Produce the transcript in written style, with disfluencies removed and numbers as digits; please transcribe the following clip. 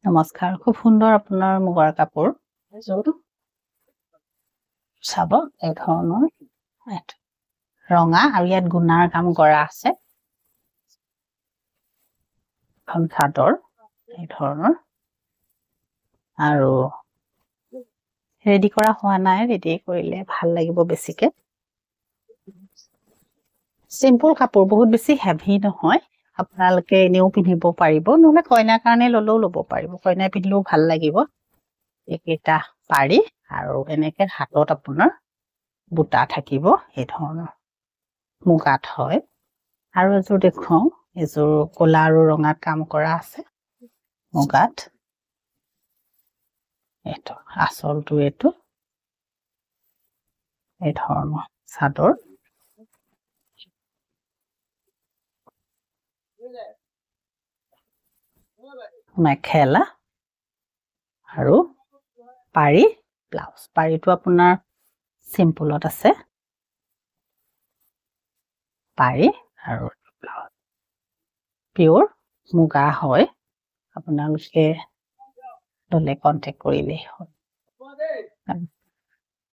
নমস্কাৰ খুব সুন্দৰ আপোনাৰ মুগাৰ কাপোৰ চাব এই ধৰণৰ ৰঙা আৰু ইয়াত গুণাৰ কাম কৰা আছে এখন চাদৰ এই ধৰণৰ আৰু ৰেডি কৰা হোৱা নাই ৰেডি কৰিলে ভাল লাগিব বেছিকে সিম্পল কাপোৰ বহুত বেছি হেভি নহয় আপোনালোকে এনেও পিন্ধিব পাৰিব নহলে কইনাৰ কাৰণে ললেও ল'ব পাৰিব কইনাই পিন্ধিলেও ভাল লাগিব এইকেইটা পাৰি আৰু এনেকে হাতত আপোনাৰ বুটা থাকিব এই ধৰণৰ মুগাত হয় আৰু এযোৰ দেখুৱাও এযোৰ কলা আৰু ৰঙাত কাম কৰা আছে মুগাত এইটো আচলটো এইটো এই ধৰণৰ চাদৰ মেখেলা আৰু পাৰি ব্লাউজ পাৰিটো আপোনাৰ সিম্পলত আছে পাৰি আৰু ব্লাউজ পিওৰ মুগা হয় আপোনালোকে ললে কন্টেক্ট কৰিলে হয়